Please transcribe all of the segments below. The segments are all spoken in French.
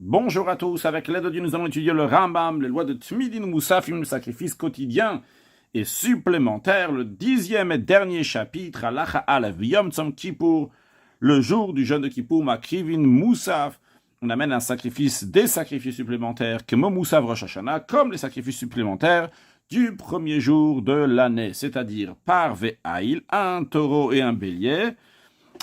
Bonjour à tous, avec l'aide de Dieu, nous allons étudier le Rambam, les lois de Tmidin Moussafim, le sacrifice quotidien et supplémentaire, le 10e et dernier chapitre, Halacha Aleph, Yom Tzom Kippour, le jour du jeûne de Kippour, Makrivin Moussaf. On amène un sacrifice, des sacrifices supplémentaires, Kemo Moussaf Rosh Hashanah, comme les sacrifices supplémentaires du premier jour de l'année, c'est-à-dire par Ve'aïl, un taureau et un bélier.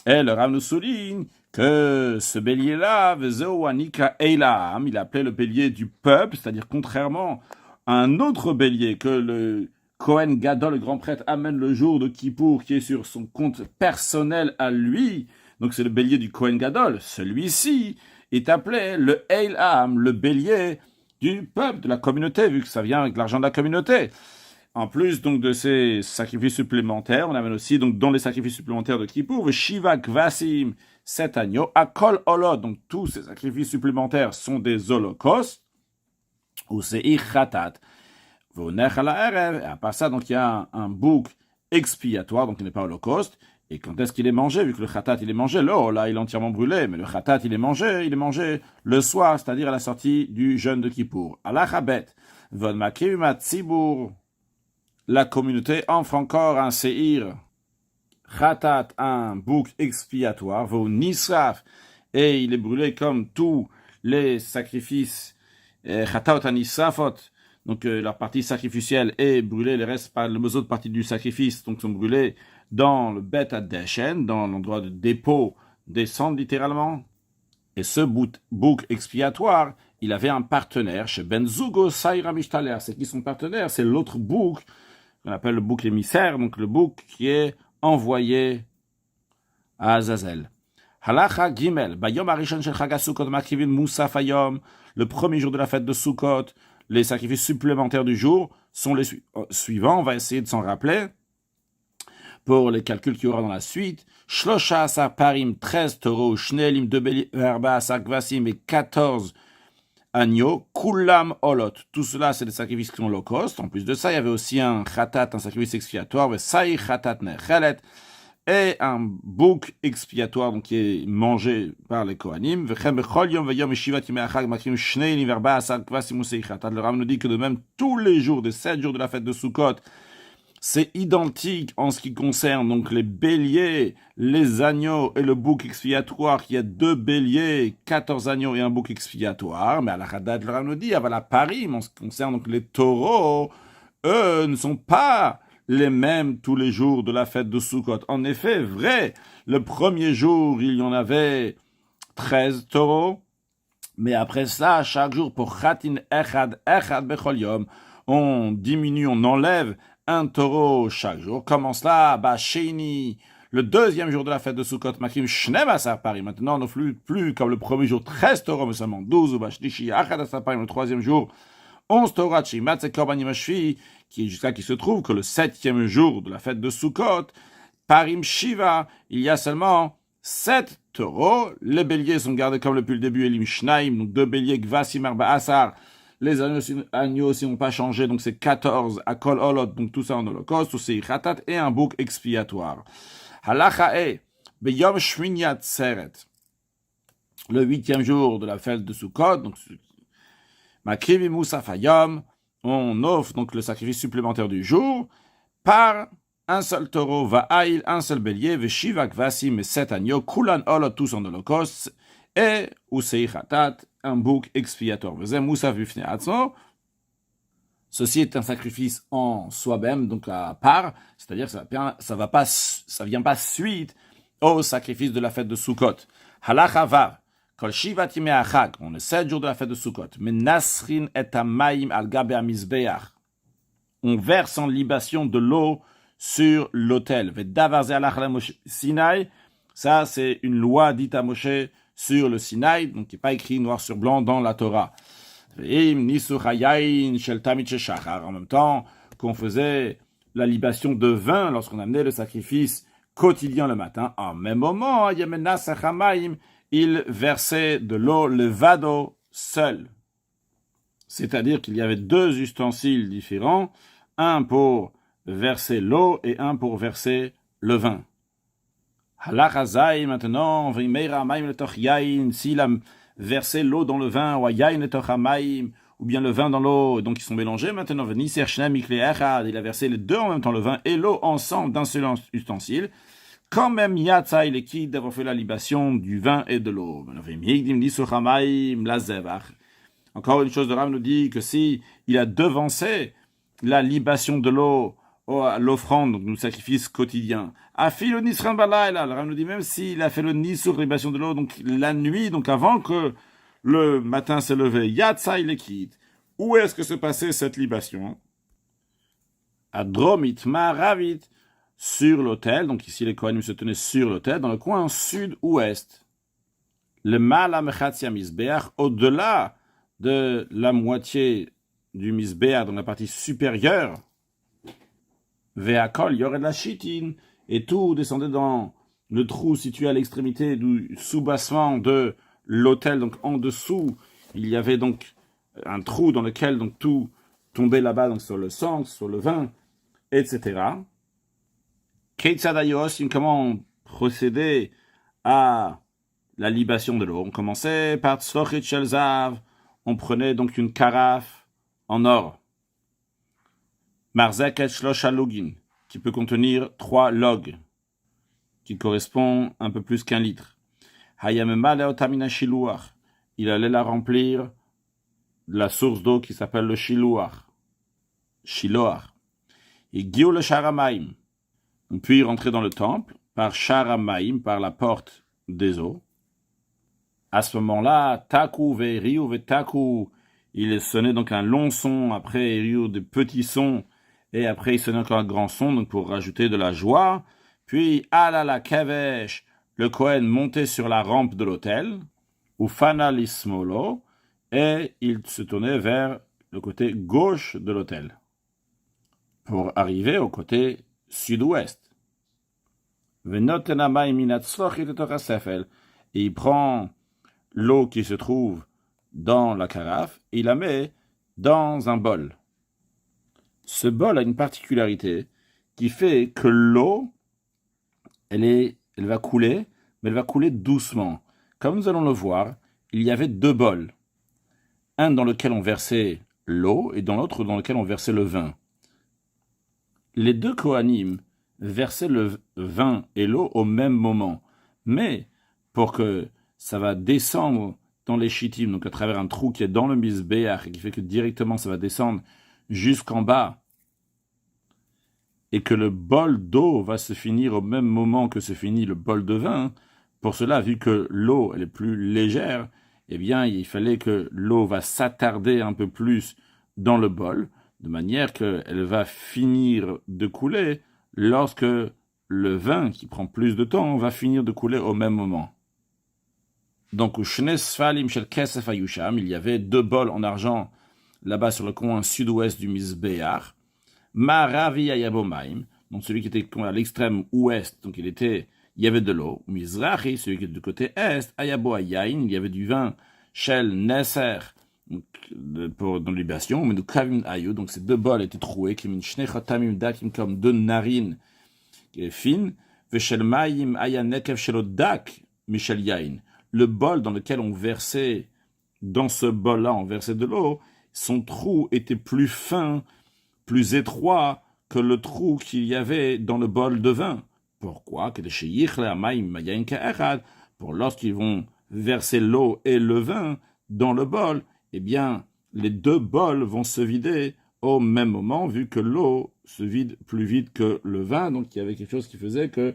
Et le Rav nous souligne que ce bélier-là, il appelait le bélier du peuple, c'est-à-dire contrairement à un autre bélier que le Kohen Gadol, le grand prêtre, amène le jour de Kippour, qui est sur son compte personnel à lui, donc c'est le bélier du Kohen Gadol, celui-ci est appelé le Eilam, le bélier du peuple, de la communauté, vu que ça vient avec l'argent de la communauté. En plus donc de ces sacrifices supplémentaires, on amène aussi donc dans les sacrifices supplémentaires de Kippour, Shiva Kvasim, 7 agneaux, Akol Olot, donc tous ces sacrifices supplémentaires sont des holocaustes, ou c'est Ichatat. Et à part ça, donc il y a un bouc expiatoire, donc il n'est pas holocauste. Et quand est-ce qu'il est mangé? Vu que le khatat il est mangé, là il est entièrement brûlé, mais le khatat il est mangé le soir, c'est-à-dire à la sortie du jeûne de Kippour. Alachabet, von makrim tzibur. La communauté offre encore un séhir, khatat, un bouc expiatoire, vos nisraf, et il est brûlé comme tous les sacrifices, khatat anisrafot, donc leur partie sacrificielle est brûlée, les autres parties du sacrifice donc sont brûlées dans le bet adeshen, dans l'endroit de dépôt des cendres littéralement. Et ce bouc expiatoire, il avait un partenaire chez Ben Zugo Saïra Mishtaler. C'est qui son partenaire? C'est l'autre bouc qu'on appelle le bouc émissaire, donc le bouc qui est envoyé à Azazel. Halacha Gimel, Bayom Arishon Shel Chag HaSukkot Makrivin Musaf Hayom, le premier jour de la fête de Sukkot, les sacrifices supplémentaires du jour sont les suivants, on va essayer de s'en rappeler pour les calculs qu'il y aura dans la suite. Shlosha Asar Parim, 13 taureaux, Shneelim, 2 béliers, Herba Asar Kvasim et 14 agneaux, Kulam Olot. Tout cela, c'est des sacrifices qui sont holocaustes. En plus de ça, il y avait aussi un khatat, un sacrifice expiatoire, Saï Khatat Nechelet, et un bouc expiatoire donc qui est mangé par les Kohanim. Le Rav nous dit que de même, tous les jours des 7 jours de la fête de Sukkot, c'est identique en ce qui concerne donc les béliers, les agneaux et le bouc expiatoire, qui a 2 béliers, 14 agneaux et un bouc expiatoire. Mais à la Haddad, le Rav nous dit, à la Parim, en ce qui concerne donc les taureaux, eux ne sont pas les mêmes tous les jours de la fête de Sukkot. En effet, vrai, le premier jour, il y en avait 13 taureaux, mais après ça, chaque jour, pour Khatin Echad Bechol Yom, on diminue, on enlève un taureau chaque jour. Comment cela? Sheni, le deuxième jour de la fête de Sukkot, Makrim Shnem Asar Parim. Maintenant, on n'offre plus comme le premier jour 13 taureaux, mais seulement 12, ou Bashlishi Achad Asar Parim, le troisième jour, 11 taureaux, Shimat et Korbanim Ashvi, qui jusqu'à qui se trouve que le 7e jour de la fête de Sukkot, Parim Shiva, il y a seulement 7 taureaux. Les béliers sont gardés comme depuis le début, Elim Shnaim, donc 2 béliers, Gvasim Arba Asar. Les agneaux aussi n'ont pas changé, donc c'est 14 à Kol Olot, donc tout ça en holocauste, tout c'est Khatat et un bouc expiatoire. Halacha e, Beyom Shmini Atzeret, le 8e jour de la fête de Sukkot, donc Makrivi Musaf Hayom, on offre donc le sacrifice supplémentaire du jour par un seul taureau, Va'aïl, un seul bélier, Veshiva Kvasim et 7 agneaux, Kulan Olot, tous en holocauste, et Usei Khatat, un bouc expiatoire. Ceci est un sacrifice en soi-même, donc à part, c'est-à-dire ça vient pas suite au sacrifice de la fête de Sukkot. Halacha Vav, Kol Shivat Yimei Achag, on est 7 jours de la fête de Sukkot, mais Nasrin et Hamayim al Gabe HaMizbeach, on verse en libation de l'eau sur l'autel. Vedavar Ze Halach la Moshe Sinaï, ça c'est une loi dite à Moshe sur le Sinaï, donc qui n'est pas écrit noir sur blanc dans la Torah. En même temps qu'on faisait la libation de vin lorsqu'on amenait le sacrifice quotidien le matin, en même moment, il versait de l'eau le vado seul. C'est-à-dire qu'il y avait 2 ustensiles différents, un pour verser l'eau et un pour verser le vin. Halacha Zayin, maintenant, si verser l'eau dans le vin, ou yain et tochamaim, ou bien le vin dans l'eau, donc ils sont mélangés. Maintenant, Venisser Shneim Mikle Echad, il a versé les deux en même temps, le vin et l'eau ensemble d'un seul ustensile. Quand même, Yatsa, il est quitte d'avoir fait la libation du vin et de l'eau. Encore une chose, de Rav nous dit que si il a devancé la libation de l'eau à l'offrande, donc le sacrifice quotidien, a fait le Nisran Balayla, le Rav nous dit même s'il a fait le Nisur, la libation de l'eau, donc la nuit, donc avant que le matin s'est levé, Yatsa, il est quitte. Où est-ce que se passait cette libation? À Dromit, Maravit, sur l'autel, donc ici les Kohanim se tenaient sur l'autel, dans le coin sud-ouest. Le Mala Mechatzia Misbeach, au-delà de la moitié du Misbeach, dans la partie supérieure, Veakol, il y aurait de la chitine, et tout descendait dans le trou situé à l'extrémité du soubassement de l'autel, donc en dessous, il y avait donc un trou dans lequel donc tout tombait là-bas, donc sur le sang, sur le vin, etc. Comment procéder à la libation de l'eau? On commençait par Tzlochit Shel Zav, on prenait donc une carafe en or, Marzek et Shlosha Login, qui peut contenir 3 logs, qui correspond un peu plus qu'un litre. Hayamema Leotamina Shiluach, il allait la remplir de la source d'eau qui s'appelle le Shiloach. Et Gio le Sharamaim, puis rentrer dans le temple par Sharamaim, par la porte des eaux. À ce moment-là, Taku ve Taku, il sonnait donc un long son, après Riu des petits sons, et après il sonnait encore un grand son, donc pour rajouter de la joie. Puis Alala Kavesh, le Kohen montait sur la rampe de l'autel, ou Fanalismolo, et il se tournait vers le côté gauche de l'autel, pour arriver au côté sud-ouest. Et il prend l'eau qui se trouve dans la carafe et il la met dans un bol. Ce bol a une particularité qui fait que l'eau, elle va couler, mais elle va couler doucement. Comme nous allons le voir, il y avait 2 bols. Un dans lequel on versait l'eau et dans l'autre dans lequel on versait le vin. Les 2 Kohanim versaient le vin et l'eau au même moment. Mais pour que ça va descendre dans les shittim, donc à travers un trou qui est dans le misbeach, qui fait que directement ça va descendre jusqu'en bas, et que le bol d'eau va se finir au même moment que se finit le bol de vin, pour cela, vu que l'eau elle est plus légère, eh bien il fallait que l'eau va s'attarder un peu plus dans le bol, de manière qu'elle va finir de couler lorsque le vin, qui prend plus de temps, va finir de couler au même moment. Donc, il y avait 2 bols en argent là-bas sur le coin sud-ouest du Misbeach. Maravi ayabomaim, donc celui qui était à l'extrême ouest, donc il y avait de l'eau. Mizrahi, celui qui était du côté est, ayabo ayayin, il y avait du vin. Shel Neser, pour dans libation, mais de Kavim Ayou, donc ces 2 bols étaient troués, comme 2 narines fines, Veshel Mayim Ayanekev Shelodak, Michel Yain. Le bol dans lequel on versait, dans ce bol-là, on versait de l'eau, son trou était plus fin, plus étroit que le trou qu'il y avait dans le bol de vin. Pourquoi? Pour lorsqu'ils vont verser l'eau et le vin dans le bol, eh bien, les 2 bols vont se vider au même moment, vu que l'eau se vide plus vite que le vin. Donc, il y avait quelque chose qui faisait que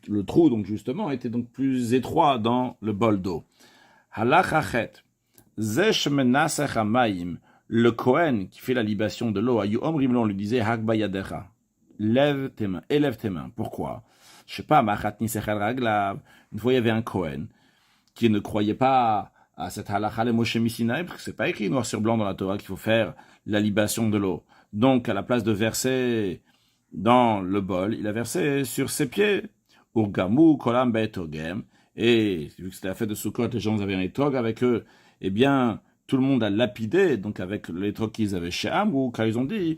le trou, donc justement, était donc plus étroit dans le bol d'eau. Halachachet, zesh menasech hamayim, le Kohen qui fait la libation de l'eau, on lui disait Hakbayadecha, élève tes mains. Pourquoi? Je sais pas, machatni sechel raglav. Une fois, il y avait un Kohen qui ne croyait pas à cette halakha le Moshe Misinaï, parce que c'est pas écrit noir sur blanc dans la Torah qu'il faut faire la libation de l'eau. Donc, à la place de verser dans le bol, il a versé sur ses pieds. Urgamu kolam be'etogem. Et vu que c'était la fête de Sukkot, les gens avaient un étog avec eux, eh bien, tout le monde a lapidé, donc avec l'étog qu'ils avaient chez Amrou, car ils ont dit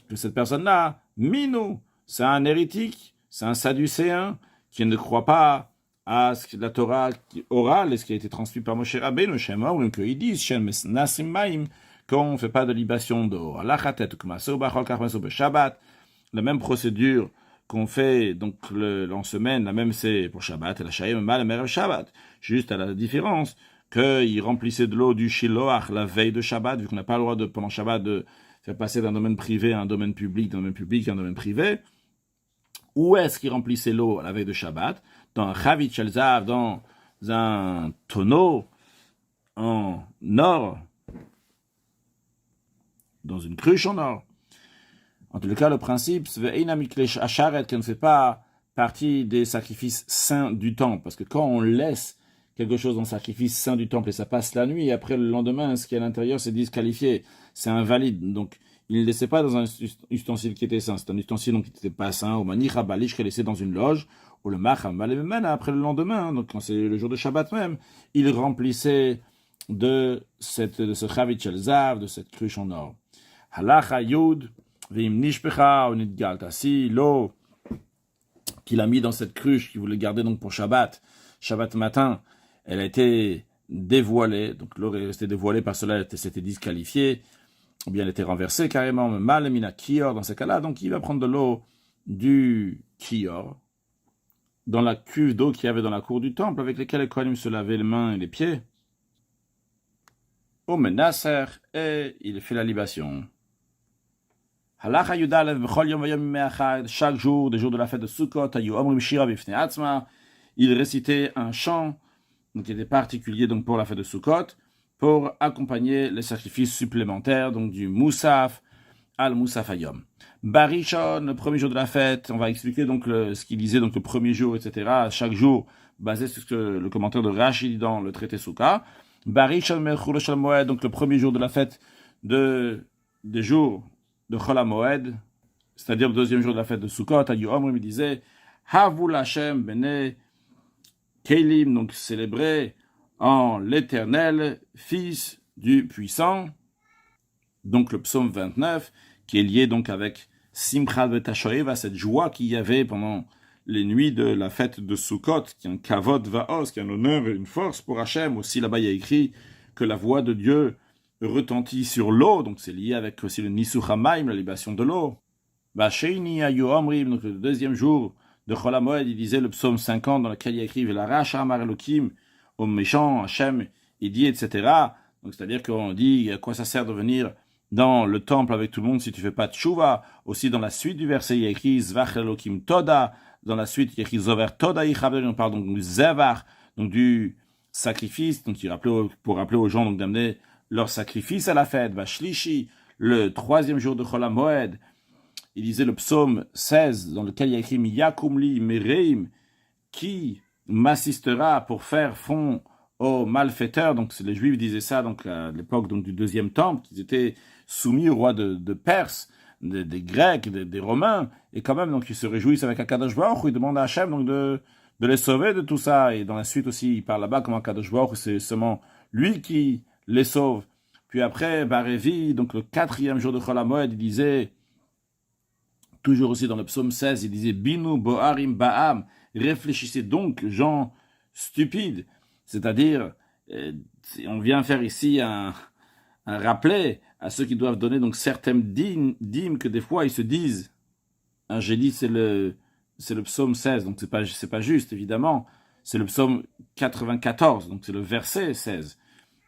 que cette personne-là, Minou, c'est un hérétique, c'est un sadducéen, qui ne croit pas à la Torah orale et ce qui a été transmis par Moshe Rabbeinu, Shemor, donc ils disent, Shem Nasim Maim, qu'on ne fait pas de libation d'eau. La même procédure qu'on fait donc en semaine, la même c'est pour Shabbat, et la Shayim Mal Merev Shabbat. Juste à la différence qu'il remplissait de l'eau du Shiloach la veille de Shabbat, vu qu'on n'a pas le droit de, pendant Shabbat de faire passer d'un domaine privé à un domaine public, d'un domaine public à un domaine privé. Où est-ce qu'il remplissait l'eau la veille de Shabbat? Dans un Chavit Shelzav, dans un tonneau en or, dans une cruche en or. En tout cas, le principe, c'est qu'elle ne fait pas partie des sacrifices saints du temple. Parce que quand on laisse quelque chose dans le sacrifice saint du temple et ça passe la nuit, et après le lendemain, ce qui est à l'intérieur, c'est disqualifié. C'est invalide. Donc, il ne le laissait pas dans un ustensile qui était saint. C'est un ustensile qui n'était pas saint. Ou manicha balish qu'il laissait dans une loge. Ou le macham après le lendemain, donc quand c'est le jour de Shabbat même, il remplissait de ce chavit shel zav, de cette cruche en or. Halacha yud v'im nishpecha ou nidgalta. Si l'eau qu'il a mis dans cette cruche, qu'il voulait garder donc pour Shabbat matin, elle a été dévoilée, donc l'eau est restée dévoilée, par cela c'était disqualifié, ou bien elle était renversée carrément, mal mina kior, dans ce cas-là, donc il va prendre de l'eau du kior, dans la cuve d'eau qu'il y avait dans la cour du temple, avec lesquelles les Kohanim se lavaient les mains et les pieds, au menasser, et il fait la libation. Chaque jour, des jours de la fête de Sukkot, il récitait un chant qui était particulier donc pour la fête de Sukkot, pour accompagner les sacrifices supplémentaires, donc du Moussaf al Moussaf Hayom. Barishon, le premier jour de la fête, on va expliquer donc ce qu'il disait donc le premier jour, etc. Chaque jour, basé sur ce que le commentaire de Rashi dit dans le traité Souka. Barishon Mechul Shel Moed, donc le premier jour de la fête des jours de Chol HaMoed, c'est-à-dire le deuxième jour de la fête de Sukkot, à Yom, il disait Havul Hashem Bene Kelim, donc célébré en l'Éternel, Fils du Puissant, donc le psaume 29, qui est lié donc avec Simchat V'Tashoev, à cette joie qu'il y avait pendant les nuits de la fête de Sukkot, qui est un kavod va'os, qui est un honneur et une force pour Hachem. Aussi là-bas il y a écrit que la voix de Dieu retentit sur l'eau, donc c'est lié avec aussi le Nisuch HaMaim, la libation de l'eau. V'Sheini Hayu Omrim, donc le deuxième jour de Chol HaMoed, il disait le psaume 50 dans lequel il écrit la Racha Amar Elokim, au méchant, Hachem, il dit, etc. Donc c'est-à-dire qu'on dit à quoi ça sert de venir dans le temple avec tout le monde si tu fais pas de tchouva. Aussi dans la suite du verset, il y a écrit Zvach Elokim Toda. Dans la suite, il y a écrit Zover Toda Yichabel, on parle donc du Zevar, donc du sacrifice, donc pour rappeler aux gens donc d'amener leur sacrifice à la fête. Vashlishi, le troisième jour de Chol HaMoed, il disait le psaume 16, dans lequel il y a écrit Miyakumli Mereim, qui m'assistera pour faire front aux malfaiteurs. Donc les Juifs disaient ça donc à l'époque donc du deuxième temple, qu'ils étaient soumis au roi de Perse, des Grecs, des Romains, et quand même donc ils se réjouissent avec Akadosh Baruch Hu, ils demandent à Hachem donc de les sauver de tout ça. Et dans la suite aussi, il parle là-bas comment Akadosh Baruch Hu, c'est seulement lui qui les sauve. Puis après, Barévi, donc le quatrième jour de Chol HaMoed, il disait, toujours aussi dans le psaume 16, il disait Binu Boharim Ba'am, réfléchissez donc, gens stupides. C'est-à-dire, on vient faire ici un rappel à ceux qui doivent donner donc certaines dîmes que des fois ils se disent. J'ai dit c'est le psaume 16, donc c'est pas juste évidemment. C'est le psaume 94, donc c'est le verset 16.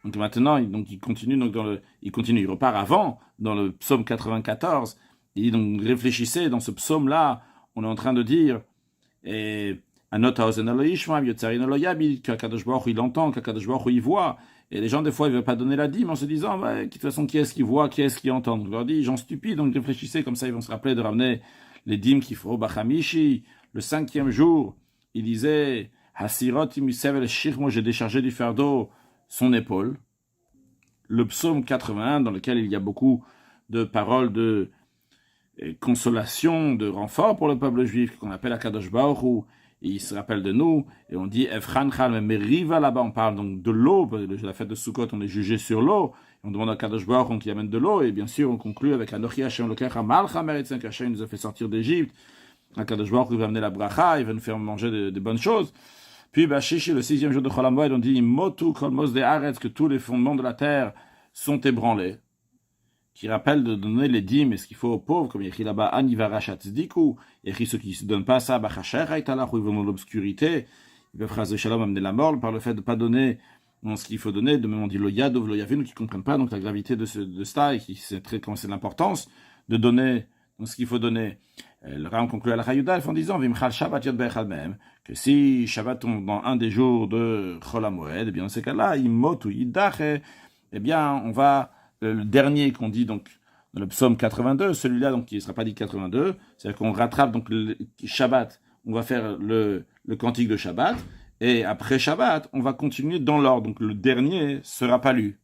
Donc maintenant, il continue donc il repart avant dans le psaume 94. Il dit donc réfléchissez dans ce psaume-là, on est en train de dire et qu'Akadosh Baruch Hu il entend, qu'Akadosh Baruch Hu il voit. Et les gens des fois ils ne veulent pas donner la dîme en se disant de toute façon qui est-ce qui voit, qui est-ce qui entend. Donc je leur dis gens stupides, donc réfléchissez comme ça ils vont se rappeler de ramener les dîmes qu'il faut. Bachamishi, le cinquième jour, il disait Hasirot imisevel shirmo, j'ai déchargé du fardeau son épaule. Le psaume 81 dans lequel il y a beaucoup de paroles de consolation, de renfort pour le peuple juif, qu'on appelle Akadosh Baruch Hu, et il se rappelle de nous, et on dit Efranchal Meriva, là-bas on parle donc de l'eau, la fête de Sukkot on est jugé sur l'eau, et on demande à Akadosh Baruch Hu qui amène de l'eau, et bien sûr on conclut avec Anochi Hashem Lokecha Malcha Meretzen, qu'Hashem nous a fait sortir d'Égypte, Akadosh Baruch Hu va amener la bracha, il va nous faire manger des bonnes choses, Puis, Bashishi, le 6e jour de Chol HaMoed, on dit Motu Kol Mosde Haaretz, que tous les fondements de la terre sont ébranlés. Qui rappelle de donner les dîmes et ce qu'il faut aux pauvres, comme il y a écrit là-bas Anivara Shatzdiku, il y a écrit ceux qui ne se donnent pas ça, Bachacher Haïtalach, où ils vont dans l'obscurité, ils peuvent phraser Shalom amener la mort par le fait de ne pas donner ce qu'il faut donner. De même, on dit lo Yadov, lo Yavinu, qui ne comprennent pas donc la gravité de ça et qui sait très comment c'est l'importance de donner ce qu'il faut donner. Le Ram conclut à la Hayudalf en disant Vimchal Shabbat Yod Bechad Mehem, que si Shabbat tombe dans un des jours de Chol HaMoed, eh bien dans ces cas-là, Imot ou Yidach, eh bien on va. Le dernier qu'on dit donc dans le psaume 82, celui-là donc qui ne sera pas dit 82, c'est-à-dire qu'on rattrape donc le Shabbat, on va faire le cantique de Shabbat, et après Shabbat, on va continuer dans l'ordre, donc le dernier sera pas lu.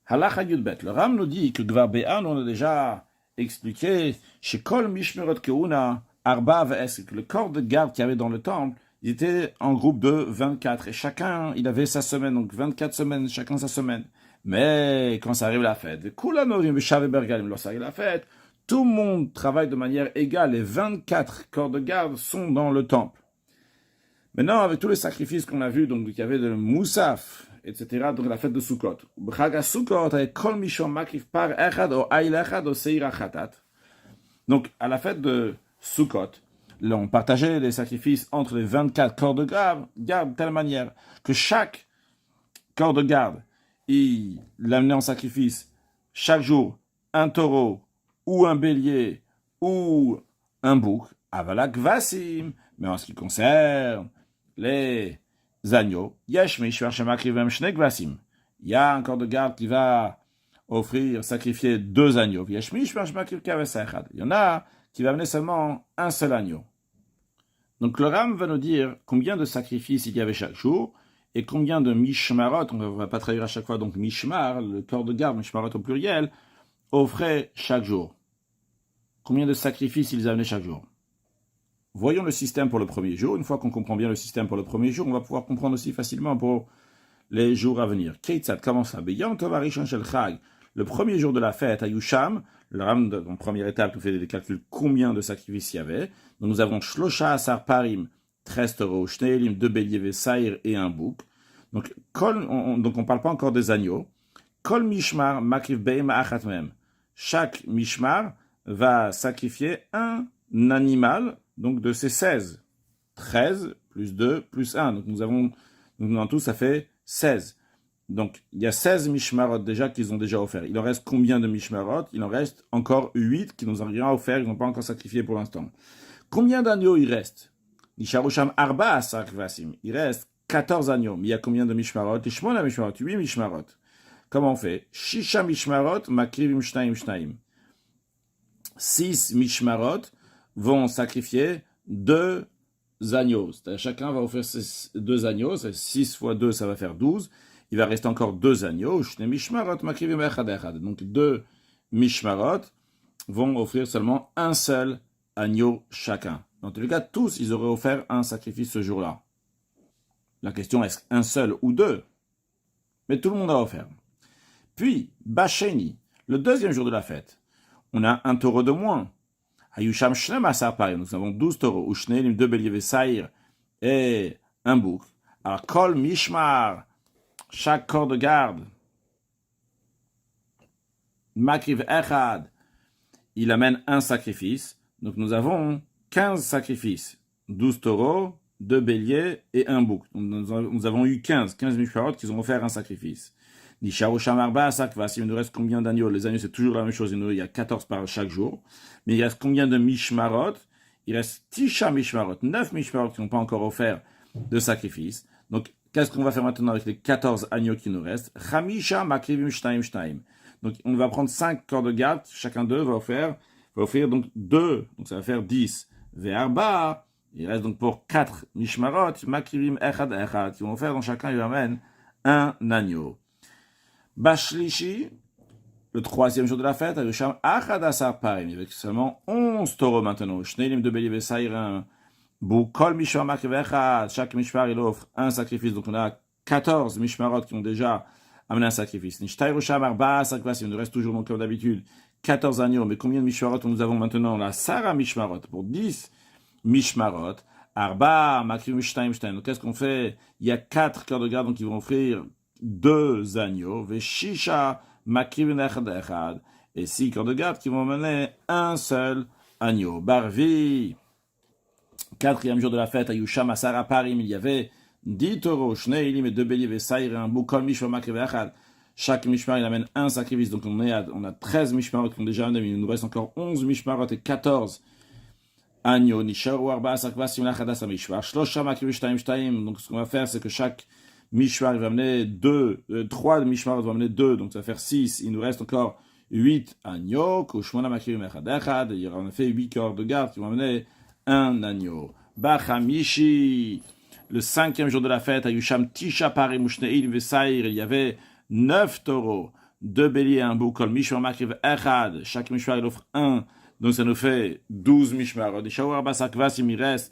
Halacha Yudbet, le Ram nous dit que Gvar Be'an, on a déjà expliqué, chez Kol Mishmerot Keuna, Arba Ve'es, que le corps de garde qu'il y avait dans le temple, ils étaient en groupe de 24, et chacun, il avait sa semaine, donc 24 semaines, chacun sa semaine. Mais quand ça arrive la fête, lorsque ça arrive la fête, tout le monde travaille de manière égale. Les 24 corps de garde sont dans le temple. Maintenant, avec tous les sacrifices qu'on a vus, donc il y avait le Moussaf, etc., donc la fête de Sukkot. Donc, à la fête de Sukkot, là, on partageait les sacrifices entre les 24 corps de garde de telle manière que chaque corps de garde, il l'amenait en sacrifice chaque jour un taureau ou un bélier ou un bouc, avalak vasim, mais en ce qui concerne les agneaux, il y a un corps de garde qui va sacrifier 2 agneaux, il y en a qui va amener seulement un seul agneau. Donc le Ram va nous dire combien de sacrifices il y avait chaque jour, et combien de mishmarot, on ne va pas traduire à chaque fois, donc mishmar, le corps de garde, mishmarot au pluriel, offrait chaque jour. Combien de sacrifices ils amenaient chaque jour. Voyons le système pour le premier jour. Une fois qu'on comprend bien le système pour le premier jour, on va pouvoir comprendre aussi facilement pour les jours à venir. Keitzad, comment ça? Beyom Tov Harishon Shel Chag, le premier jour de la fête, à Yusham, le Ram, en première étape, nous fait des calculs combien de sacrifices il y avait. Donc nous avons Shlosha Asar Parim, 13 taureaux, Shneelim, 2 béliers, Vesaïr et un bouc. Donc on ne parle pas encore des agneaux. Kol Mishmar, Makriv Beim Achat Mem. Chaque Mishmar va sacrifier un animal, donc de ces 16. 13 plus 2 plus 1. Donc en tout, ça fait 16. Donc il y a 16 Mishmarot déjà qu'ils ont déjà offert. Il en reste combien de Mishmarot? Il en reste encore 8 qui nous ont rien offert, ils n'ont pas encore sacrifié pour l'instant. Combien d'agneaux il reste? Nisharusham Arba Asar Kvasim. Il reste 14 agneaux. Mais il y a combien de Mishmarot? 8 Mishmarot. Comment on fait? Shisha Mishmarot, Makrivim Shnaim Shnaim. 6 Mishmarot vont sacrifier 2 agneaux. C'est-à-dire chacun va offrir 2 agneaux. 6 fois 2, ça va faire 12. Il va rester encore 2 agneaux. Shne Mishmarot, Makrivim Echad Echad. Donc 2 Mishmarot vont offrir seulement un seul agneau chacun. Dans tous les cas, tous, ils auraient offert un sacrifice ce jour-là. La question est un seul ou 2? Mais tout le monde a offert. Puis, Basheni, le deuxième jour de la fête, on a un taureau de moins. Hayusham Shlem Asar Parim, nous avons 12 taureaux, Ushneelim, 2 béliers, Vesaïr et un bouc. Alors, Kol Mishmar, chaque corps de garde, Makriv Echad, il amène un sacrifice. Donc nous avons 15 sacrifices, 12 taureaux, 2 béliers et un bouc. Donc nous avons eu 15 mishmarot qui ont offert un sacrifice. Nisharu Shamarba Sakvas, il nous reste combien d'agneaux? Les agneaux, c'est toujours la même chose, il y a 14 par chaque jour. Mais il reste combien de mishmarot? Il reste Tisha Mishmarot, 9 mishmarot qui n'ont pas encore offert de sacrifice. Donc qu'est-ce qu'on va faire maintenant avec les 14 agneaux qui nous restent? Chamisha Makrivim Shnaim Shnaim. Donc on va prendre 5 corps de garde, chacun d'eux va offrir donc 2, donc ça va faire 10. Ve'arba, il reste donc pour 4 mishmarot, makirim echad echad, qui vont faire dans chacun, il amène un agneau. Bashlishi, le troisième jour de la fête, avec achad asar parim, avec seulement 11 taureaux maintenant. Shneelim de bélier vesaïr, un bouc, kol mishmar makriv echad, chaque mishmar il offre un sacrifice, donc on a 14 mishmarot qui ont déjà amené un sacrifice. Nishtayru shamar ba sakvas, il nous reste toujours donc comme d'habitude 14 agneaux, mais combien de mishmarot nous avons maintenant? La Sarah mishmarot, pour 10 mishmarot, Arba, Makrim Shtaim Shtaim. Donc qu'est-ce qu'on fait? Il y a 4 corps de garde, donc ils vont offrir 2 agneaux. Veshisha, Makrim Echad Echad. Et 6 corps de garde qui vont mener un seul agneau. Barvi, 4e jour de la fête, à Yusham Asara Parim, il y avait 10 taureaux, Shneilim et 2 béliers, Vesaïr et un bouc, Kol Mishma Makrim Echad. Chaque mishmar, il amène un sacrifice. Donc on a 13 mishmarot qui ont déjà amené, mais il nous reste encore 11 mishmarot et 14 agneaux. Nisharu arba sakvasim lachadas mishmar. Shlosha makrim shtaim shtaim. Donc ce qu'on va faire, c'est que chaque mishmar, il va amener 3 mishmarot vont amener 2. Donc ça va faire 6. Il nous reste encore 8 agneaux. Kushmona makrim echad echad. Il y aura en effet 8 corps de garde qui vont amener un agneau. Bachamishi. Le 5e jour de la fête, à Yusham Tisha Parim Ushneil Vesaïr, il y avait 9 taureaux, 2 béliers, un bouc, Kol Mishmar Makriv Echad. Chaque mishmar, il offre un. Donc ça nous fait 12 mishmarot. Des Shawar Basak Vasim, il reste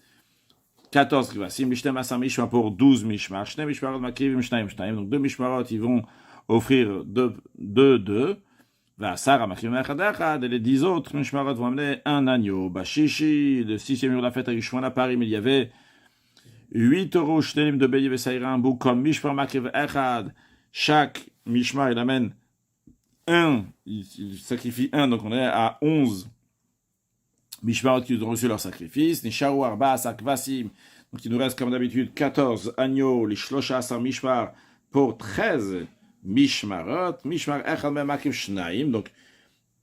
14 Kvasim. Mishtem Asam Mishmar pour 12 mishmar. Shne Mishmarot Makrivim Shnaim Shnaim. Donc 2 mishmarot, ils vont offrir 2. Vasara Makrivim Echad Echad. Et les 10 autres mishmarot vont amener un agneau. Bashishi, le 6e jour de la fête à Yushmana Parim, il y avait 8 taureaux, Shnelim de béliers, Vesaïra, un bouc, comme Mishmar Makriv Echad. Chaque mishmar, il amène un, il sacrifie un, donc on est à 11 mishmarot qui ont reçu leur sacrifice. Nisharu arba sakvasim, donc il nous reste comme d'habitude 14 agneaux, les shlosha asar mishmar pour 13 mishmarot. Mishmar echad me'makriv shnaim, donc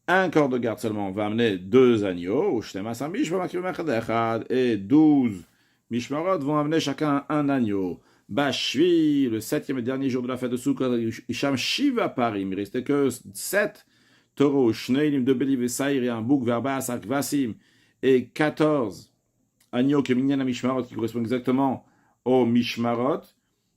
un corps de garde seulement va amener 2 agneaux, ou shtem asar mishmar makriv echad echad, et 12 mishmarot vont amener chacun un agneau. Bashvi, le 7e et dernier jour de la fête de Sukkot, Isham Shiva Parim, il restait que 7 taureaux, Shneilim de Béli Vesaïr et un bouc, Verba Asak Vasim, et 14 agneaux que Minyan Mishmarot, qui correspondent exactement au Mishmarot.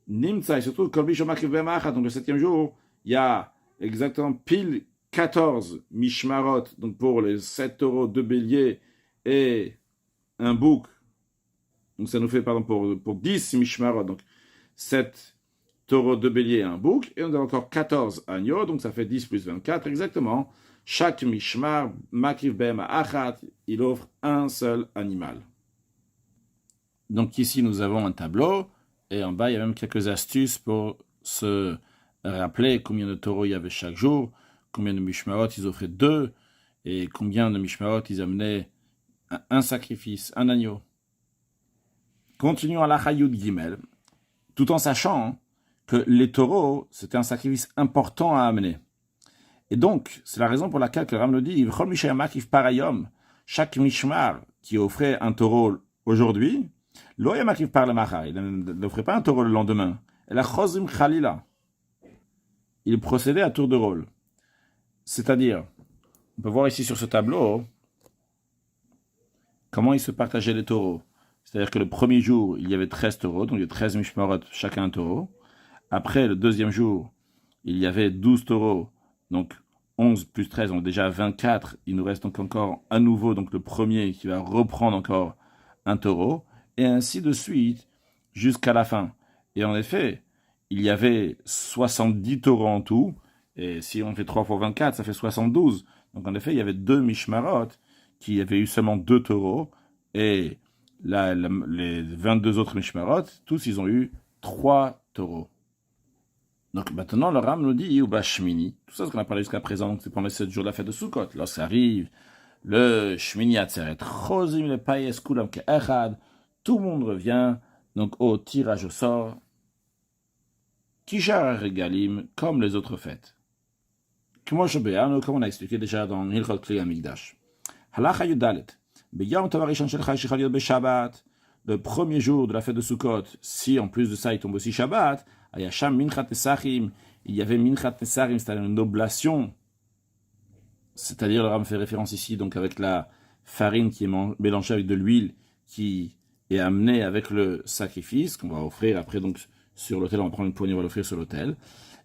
Nimtsa, et surtout, Kol Mishma Makriv Bemachat, donc le 7e jour, il y a exactement pile 14 Mishmarot, donc pour les 7 taureaux, 2 béliers et un bouc. Donc ça nous fait, pardon, pour 10 Mishmarot, donc 7 taureaux, 2 béliers et un bouc, et on a encore 14 agneaux, donc ça fait 10 plus 24, exactement. Chaque mishmar, makriv bema achat, il offre un seul animal. Donc ici, nous avons un tableau, et en bas, il y a même quelques astuces pour se rappeler combien de taureaux il y avait chaque jour, combien de mishmarot ils offraient 2, et combien de mishmarot ils amenaient un sacrifice, un agneau. Continuons à la Chayud Gimel, tout en sachant que les taureaux, c'était un sacrifice important à amener. Et donc, c'est la raison pour laquelle le Ram nous dit, chaque mishmar qui offrait un taureau aujourd'hui, il n'offrait pas un taureau le lendemain. Il procédait à tour de rôle. C'est-à-dire, on peut voir ici sur ce tableau comment ils se partageaient les taureaux. C'est-à-dire que le premier jour, il y avait 13 taureaux, donc il y a 13 mishmarot, chacun un taureau. Après, le deuxième jour, il y avait 12 taureaux, donc 11 plus 13, donc déjà 24. Il nous reste donc encore à nouveau donc le premier qui va reprendre encore un taureau, et ainsi de suite jusqu'à la fin. Et en effet, il y avait 70 taureaux en tout, et si on fait 3 fois 24, ça fait 72. Donc en effet, il y avait 2 mishmarot qui avaient eu seulement 2 taureaux, et les 22 autres mishmarot, tous ils ont eu 3 taureaux. Donc maintenant, le Ram nous dit, Shmini, tout ça ce qu'on a parlé jusqu'à présent, donc c'est pendant les 7 jours de la fête de Sukkot. Lorsque arrive le Shmini Atzeret, Chozim le Payes Kulam Ke'echad, tout le monde revient donc au tirage au sort, Kishar Regalim, comme les autres fêtes. Comme on a expliqué déjà dans Hilchot Kli Hamikdash. Halacha Yudalet. Le premier jour de la fête de Sukkot, si en plus de ça il tombe aussi Shabbat, il y avait Minchat Nesarim, c'est-à-dire une oblation, c'est-à-dire le Ram fait référence ici donc avec la farine qui est mélangée avec de l'huile qui est amenée avec le sacrifice qu'on va offrir après donc sur l'autel, on va prendre une poignée, on va l'offrir sur l'autel.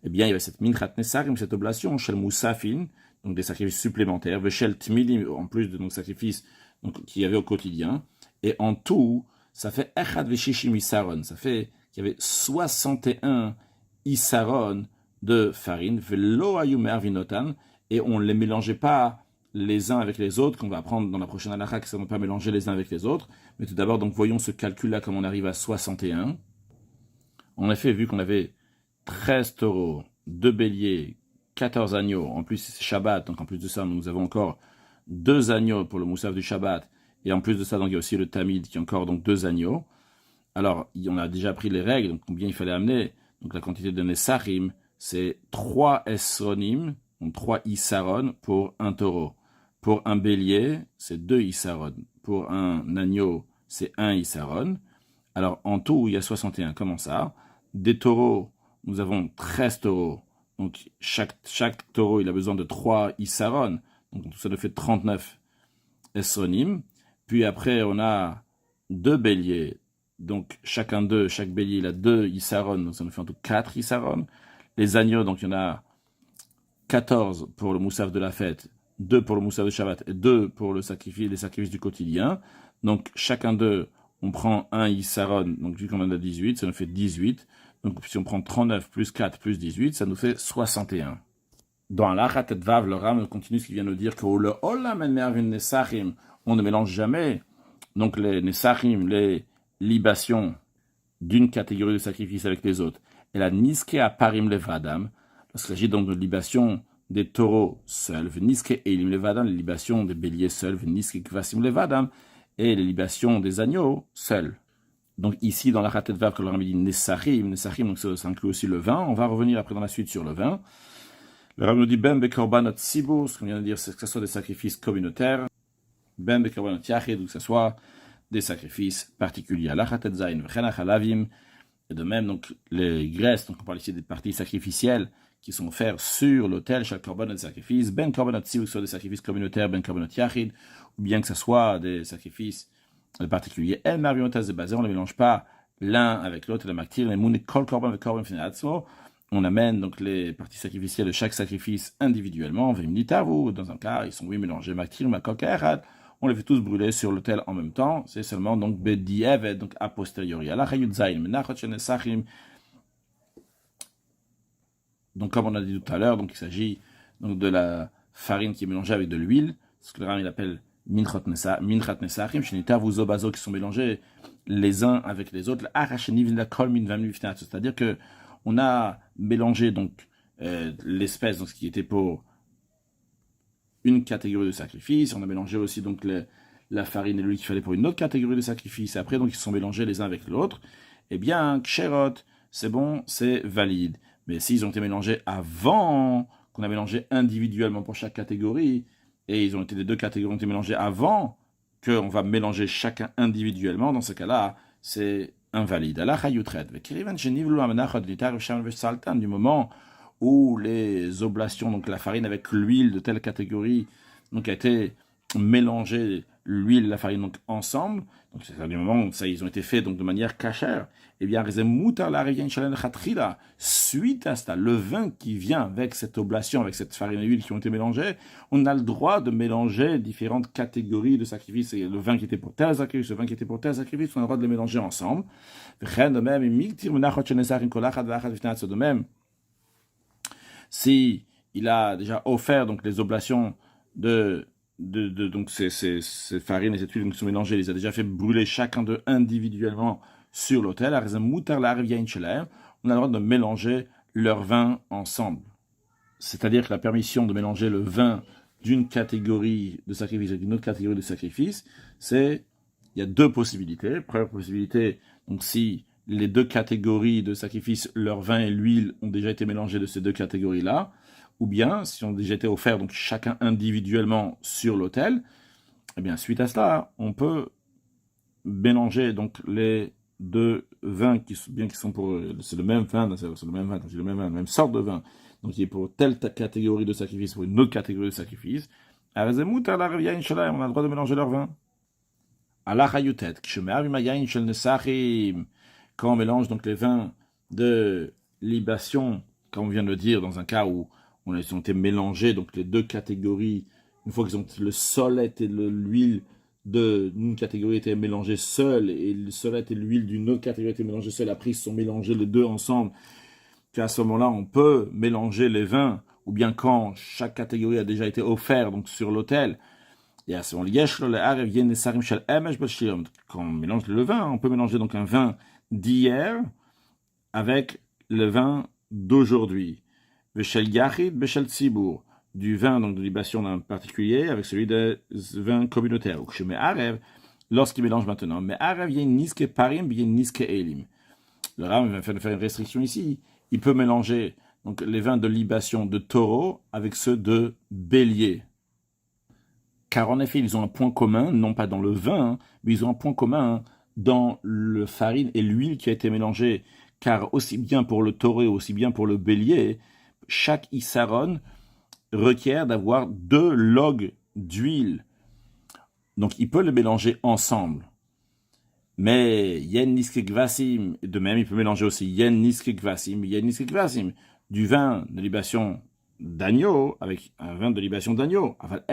Eh bien il y avait cette Minchat Nesarim, cette oblation, Shel Moussafin, donc des sacrifices supplémentaires, Veshel Tmidim, en plus de nos sacrifices qu'il y avait au quotidien, et en tout, ça fait Echad Veshishim Isaron, ça fait qu'il y avait 61 Isaron de farine, Velo Ayumer Vinotan, et on ne les mélangeait pas les uns avec les autres, qu'on va apprendre dans la prochaine halakha, que ça ne va pas mélanger les uns avec les autres. Mais tout d'abord, donc voyons ce calcul-là, comme on arrive à 61. En effet, vu qu'on avait 13 taureaux, 2 béliers, 14 agneaux, en plus c'est Shabbat, donc en plus de ça, nous avons encore 2 agneaux pour le moussaf du Shabbat, et en plus de ça, donc il y a aussi le Tamid qui a encore donc 2 agneaux. Alors, on a déjà pris les règles, donc combien il fallait amener. Donc la quantité de Nesarim, c'est 3 Esronim, donc 3 Issaron pour un taureau. Pour un bélier, c'est 2 Issaron. Pour un agneau, c'est 1 Issaron. Alors, en tout, il y a 61. Comment ça? Des taureaux, nous avons 13 taureaux. Donc, chaque taureau, il a besoin de 3 Issaron. Donc, tout ça nous fait 39 Esronim. Puis après, on a 2 béliers. Donc, chaque bélier, il a 2 Issaron. Donc, ça nous fait en tout 4 Issaron. Les agneaux, donc, il y en a 14 pour le moussaf de la fête, 2 pour le moussaf de Shabbat et 2 pour les sacrifices du quotidien. Donc, chacun d'eux, on prend un Issaron, donc vu qu'on en a 18, ça nous fait 18. Donc, si on prend 39 plus 4 plus 18, ça nous fait 61. Dans l'Achat Vav, le Ram continue ce qu'il vient de dire que le Olam en Mervin Nesachim, on ne mélange jamais donc les Nesachim, les libations d'une catégorie de sacrifice avec les autres. Et la Niske à Parim Levadam, lorsqu'il s'agit donc de libation des taureaux seuls, Niske Elim Levadam, les libations des béliers seuls, Niske Kvasim Levadam, et les libations des agneaux seuls. Donc ici, dans la Khatet Vav, que le Rambam dit Nesachim, donc ça inclut aussi le vin. On va revenir après dans la suite sur le vin. Le Rambam nous dit Ben Bekorbanot Tzibur, ce qu'on vient de dire, c'est que ce soit des sacrifices communautaires. Ben Bekorbanot Yachid, donc que ce soit des sacrifices particuliers. La Khatet Zayin, V'chenach Halavim, et de même, donc les graisses, donc on parle ici des parties sacrificielles qui sont offertes sur l'autel, chaque korban de sacrifice, ben korbanot tzibur, que ce soit des sacrifices communautaires, ben korbanot yachid, ou bien que ce soit des sacrifices particuliers. El mariotas de basé, on ne mélange pas l'un avec l'autre, la maktir, les mounik kol korban ve korban finatzmo. On amène donc les parties sacrificielles de chaque sacrifice individuellement, vimnitavu, dans un cas, ils sont oui mélangés, maktir, makol ka'erad. On les fait tous brûler sur l'autel en même temps. C'est seulement donc bedievet, donc a posteriori. Donc comme on a dit tout à l'heure, donc il s'agit donc de la farine qui est mélangée avec de l'huile, ce que le Ram il appelle minchat nesachim, shenita vuzobazo, qui sont mélangés les uns avec les autres. C'est-à-dire que on a mélangé donc l'espèce, donc ce qui était pour une catégorie de sacrifice, on a mélangé aussi donc la farine et l'huile qu'il fallait pour une autre catégorie de sacrifice, et après donc ils se sont mélangés les uns avec l'autre, eh bien, kshérot, c'est bon, c'est valide. Mais s'ils ont été mélangés avant, qu'on a mélangé individuellement pour chaque catégorie, et ils ont été les deux catégories ont été mélangées avant qu'on va mélanger chacun individuellement, dans ce cas-là, c'est invalide. Du moment où les oblations, donc la farine avec l'huile de telle catégorie, donc a été mélangée, l'huile et la farine donc ensemble, donc c'est à du moment où ça, ils ont été faits donc de manière cachère, eh bien, suite à cela, le vin qui vient avec cette oblation, avec cette farine et l'huile qui ont été mélangées, on a le droit de mélanger différentes catégories de sacrifices, et le vin qui était pour tel sacrifice, le vin qui était pour tel sacrifice, on a le droit de les mélanger ensemble. De même, si il a déjà offert donc les oblations de donc ces farines et cette huile qui sont mélangées, il les a déjà fait brûler chacun d'eux individuellement sur l'autel, on a le droit de mélanger leur vin ensemble. C'est-à-dire que la permission de mélanger le vin d'une catégorie de sacrifice avec une autre catégorie de sacrifice, il y a deux possibilités. Première possibilité, donc si les deux catégories de sacrifice, leur vin et l'huile, ont déjà été mélangés de ces deux catégories-là, ou bien, si on a déjà été offerts, donc chacun individuellement sur l'autel, eh bien, suite à cela, on peut mélanger donc les deux vins qui sont pour, c'est le même vin, la même sorte de vin, donc qui est pour telle catégorie de sacrifice, pour une autre catégorie de sacrifice, on a le droit de mélanger leur vin. Quand on mélange donc les vins de libation, comme on vient de le dire, dans un cas où ils ont été mélangés, donc les deux catégories, une fois qu'ils ont le solette et l'huile d'une catégorie étaient mélangés seuls, et le solette et l'huile d'une autre catégorie étaient mélangés seuls, après ils se sont mélangés les deux ensemble, qu'à ce moment-là, on peut mélanger les vins ou bien quand chaque catégorie a déjà été offerte donc sur l'autel. Et à ce moment, quand on mélange le vin, on peut mélanger donc un vin d'hier avec le vin d'aujourd'hui. Beshel Yachid, Beshel Tzibour, du vin donc de libation d'un particulier avec celui de vin communautaire. Ou chez Me'arev, lorsqu'il mélange maintenant. Me'arev, il y a une niske parim, il y a une niske elim. Le Ram va faire une restriction ici. Il peut mélanger donc les vins de libation de taureau avec ceux de bélier. Car en effet, ils ont un point commun, non pas dans le vin, mais ils ont un point commun dans le farine et l'huile qui a été mélangée. Car aussi bien pour le taureau, aussi bien pour le bélier, chaque issaron requiert d'avoir 2 logs d'huile. Donc il peut les mélanger ensemble. Mais yen niske gvasim, de même il peut mélanger aussi yen niske gvasim, du vin de libation d'agneau avec un vin de libation d'agneau. On n'a pas le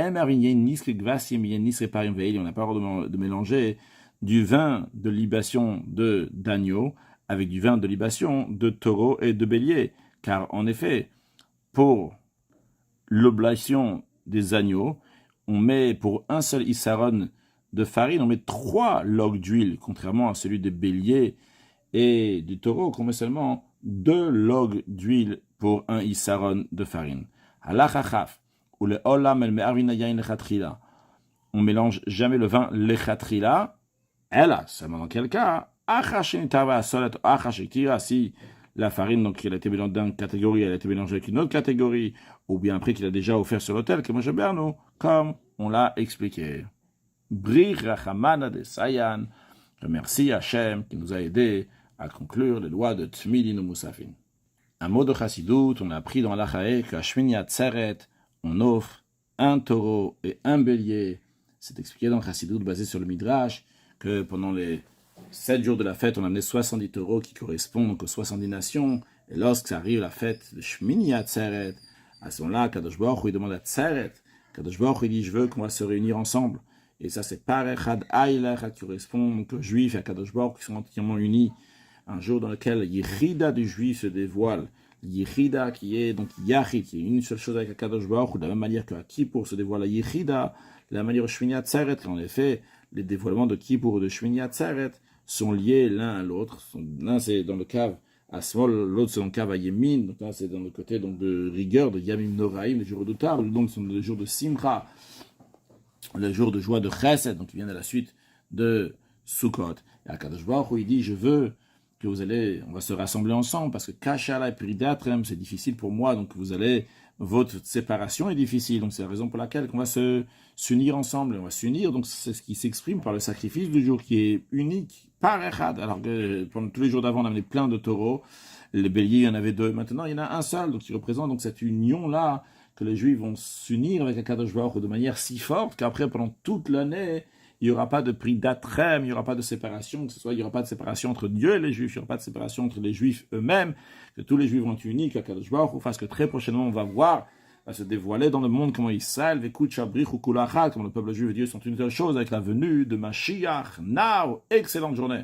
droit de mélanger du vin de libation d'agneau avec du vin de libation de taureau et de bélier. Car en effet, pour l'oblation des agneaux, on met pour un seul issaron de farine, on met 3 logs d'huile, contrairement à celui des béliers et du taureau, qu'on met seulement 2 logs d'huile pour un issaron de farine. Halachachaf, ou le olam el me'arvina yain lechatrila. On mélange jamais le vin lechatrila. Ella, seulement dans quel cas? Si la farine, donc, elle a été mélangée d'une catégorie, elle a été mélangée avec une autre catégorie, ou bien après qu'il a déjà offert sur l'autel, comme on l'a expliqué. Bri Rachamana de Sayan, remercie Hachem qui nous a aidés à conclure les lois de Tmidin ou Moussafin. Un mot de Chassidut, on a appris dans l'Achae qu'à Shmini Atzeret, on offre un taureau et un bélier. C'est expliqué dans Chassidut, basé sur le Midrash, que pendant les 7 jours de la fête, on amenait 70 taureaux qui correspondent donc aux 70 nations. Et lorsque ça arrive la fête de Shmini Atzeret, à ce moment-là, Kadosh Baruch Hu demande à Tzeret. Kadosh Baruch Hu dit, je veux qu'on va se réunir ensemble. Et ça, c'est Parechad Aïlech qui correspond donc aux Juifs et à Kadosh Baruch qui sont entièrement unis. Un jour dans lequel Yichida du Juif se dévoile. Yichida qui est donc Yachid, qui est une seule chose avec Kadosh Baruch, de la même manière que Kippour se dévoile à Yichida, de la manière au Shmini Atzeret. En effet, les dévoilements de Kippour et de Shmini Atzeret sont liés l'un à l'autre. L'un, c'est dans le cave à Smol, l'autre, c'est dans le cave à Yemin. Donc là, c'est dans le côté donc, de rigueur, de Yamim Noraim, les jours redoutables. Donc, ce sont les jours de Simcha, le jour de joie de Chesed, donc qui vient à la suite de Sukkot. Et à Kadosh Baruch Hu, il dit, je veux que on va se rassembler ensemble, parce que Kashala et Piridatrem, c'est difficile pour moi, donc votre séparation est difficile, donc c'est la raison pour laquelle on va s'unir ensemble, on va s'unir, donc c'est ce qui s'exprime par le sacrifice du jour, qui est unique, par Echad, alors que pendant tous les jours d'avant, on avait plein de taureaux, les béliers, il y en avait 2, maintenant il y en a un seul, donc qui représente donc cette union-là, que les Juifs vont s'unir avec Akadosh Baruch Hu de manière si forte qu'après, pendant toute l'année, il n'y aura pas de prix d'atrem, il n'y aura pas de séparation, que ce soit, il n'y aura pas de séparation entre Dieu et les Juifs, il n'y aura pas de séparation entre les Juifs eux-mêmes, que tous les Juifs vont être unis, qu'Akadosh Baruch Hu fasse que très prochainement, on va voir, va se dévoiler dans le monde comment Israël, Vekut Shabrich ou Kulachat, comment le peuple juif et Dieu sont une seule chose avec la venue de Mashiach. Now, excellente journée.